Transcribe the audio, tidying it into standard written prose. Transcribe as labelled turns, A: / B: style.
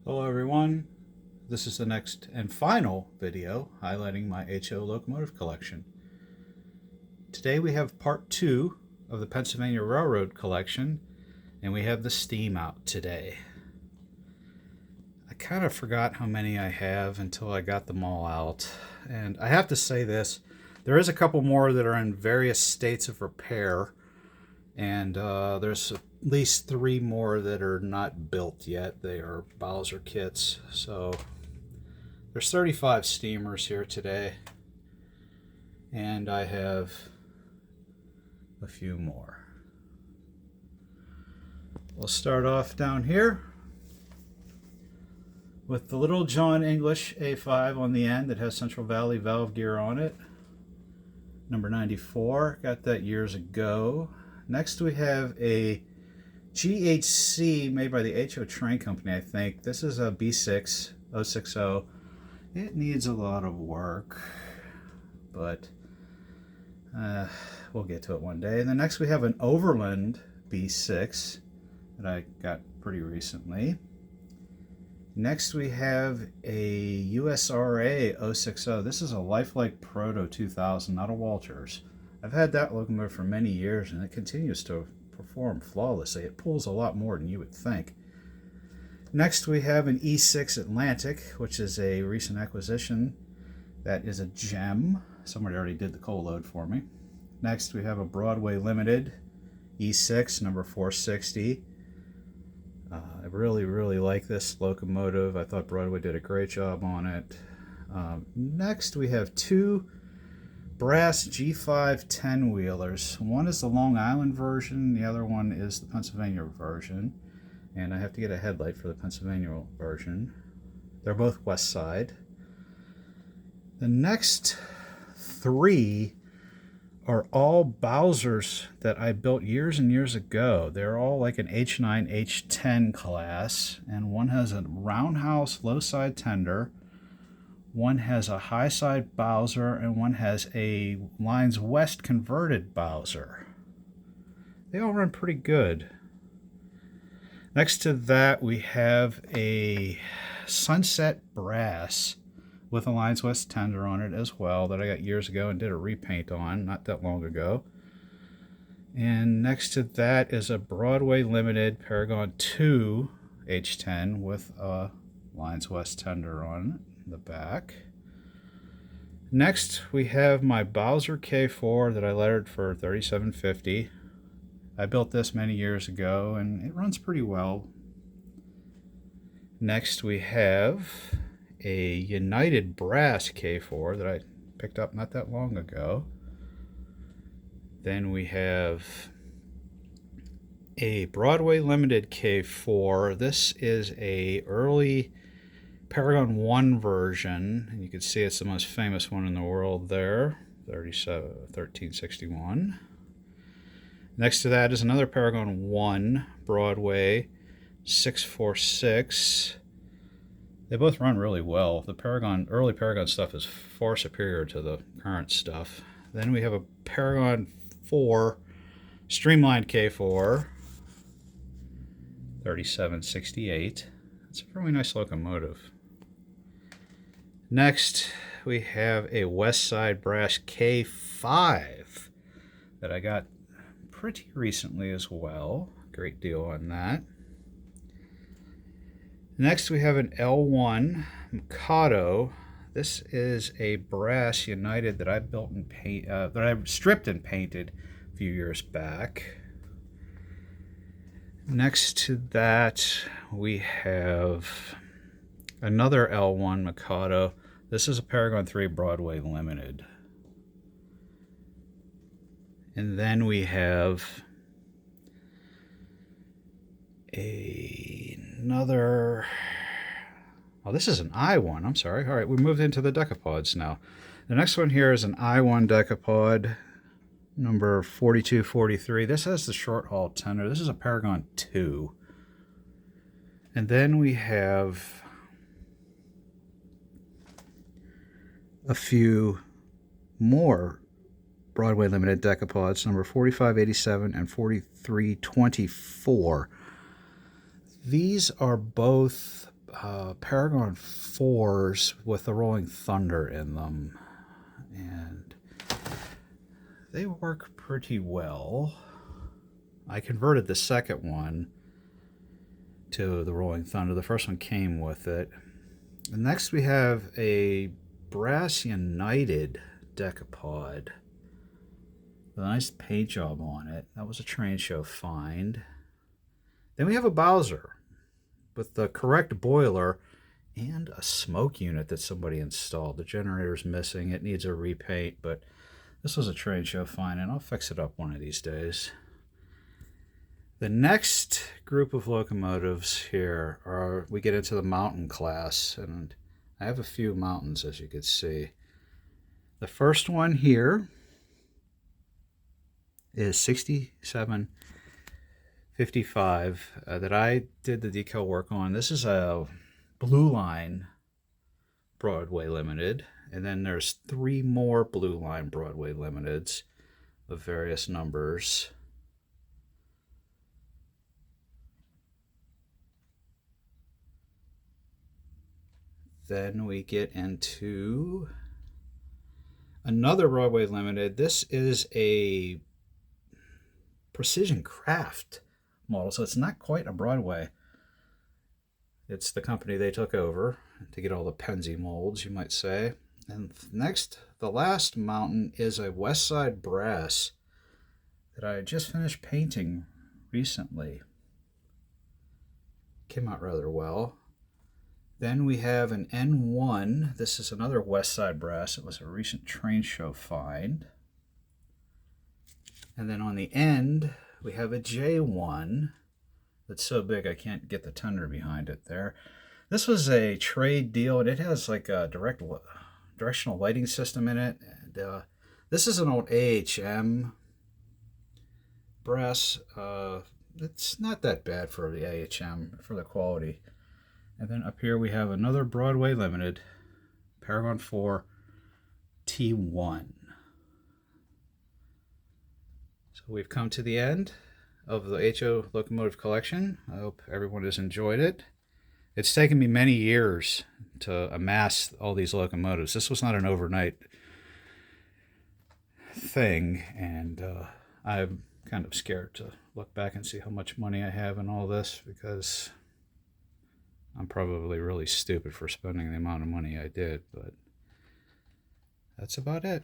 A: Hello everyone, this is the next and final video highlighting my HO locomotive collection. Today we have part 2 of the Pennsylvania Railroad collection, and we have the steam out today. I kind of forgot how many I have until I got them all out, and I have to say this, there is a couple more that are in various states of repair, and there's at least 3 more that are not built yet. They are Bowser kits. So there's 35 steamers here today, and I have a few more. We'll start off down here with the Little John English A5 on the end that has Central Valley valve gear on it. Number 94, got that years ago. Next we have a GHC made by the HO Train Company, I think. This is a B6 060. It needs a lot of work, but we'll get to it one day. And then next we have an Overland B6 that I got pretty recently. Next we have a USRA 060. This is a Lifelike Proto 2000, not a Walters. I've had that locomotive for many years, and it continues to perform flawlessly. It pulls a lot more than you would think. Next we have an E6 Atlantic, which is a recent acquisition. That is a gem. Somebody already did the coal load for me. Next we have a Broadway Limited E6, number 460. I really like this locomotive. I thought Broadway did a great job on it. Next we have 2 brass G5 10-wheelers. One is the Long Island version, the other one is the Pennsylvania version. And I have to get a headlight for the Pennsylvania version. They're both west side. The next 3 are all Bowsers that I built years and years ago. They're all like an H9, H10 class, and one has a roundhouse low side tender, one has a high side Bowser, and one has a Lines West converted Bowser. They all run pretty good. Next to that we have a Sunset Brass with a Lines West tender on it as well that I got years ago and did a repaint on not that long ago. And next to that is a Broadway Limited Paragon 2 H10 with a Lines West tender on the back. Next we have my Bowser K4 that I lettered for $37.50. I built this many years ago and it runs pretty well. Next we have a United Brass K4 that I picked up not that long ago. Then we have a Broadway Limited K4. This is a early Paragon 1 version, and you can see it's the most famous one in the world there, 1361. Next to that is another Paragon 1 Broadway 646. They both run really well. The early Paragon stuff is far superior to the current stuff. Then we have a Paragon 4 Streamlined K4, 3768. It's a really nice locomotive. Next, we have a West Side Brass K5 that I got pretty recently as well. Great deal on that. Next we have an L1 Mikado. This is a brass United that I built and that I stripped and painted a few years back. Next to that we have another L1 Mikado. This is a Paragon 3 Broadway Limited. And then we have another, oh, this is an I1, I'm sorry. All right, we moved into the decapods now. The next one here is an I1 decapod, number 4243. This has the short haul tender. This is a Paragon 2. And then we have a few more Broadway Limited decapods, number 4587 and 4324. These are both Paragon 4s with the Rolling Thunder in them, and they work pretty well. I converted the second one to the Rolling Thunder. The first one came with it. And next we have a Brass United decapod with a nice paint job on it. That was a train show find. Then we have a Bowser with the correct boiler and a smoke unit that somebody installed. The generator's missing. It needs a repaint, but this was a train show find, and I'll fix it up one of these days. The next group of locomotives here are, we get into the mountain class, and I have a few mountains, as you can see. The first one here is 6755 that I did the decal work on. This is a Blue Line Broadway Limited, and then there's 3 more Blue Line Broadway Limiteds of various numbers. Then we get into another Broadway Limited. This is a Precision Craft model, so it's not quite a Broadway. It's the company they took over to get all the Penzi molds, you might say. And next, the last mountain is a West Side Brass that I just finished painting recently. Came out rather well. Then we have an N1. This is another West Side Brass. It was a recent train show find. And then on the end, we have a J1 that's so big I can't get the tender behind it there. This was a trade deal, and it has like a directional lighting system in it. And this is an old AHM brass. It's not that bad for the AHM, for the quality. And then up here we have another Broadway Limited, Paragon 4 T1. So we've come to the end of the HO Locomotive collection. I hope everyone has enjoyed it. It's taken me many years to amass all these locomotives. This was not an overnight thing, and I'm kind of scared to look back and see how much money I have in all this, because I'm probably really stupid for spending the amount of money I did, but that's about it.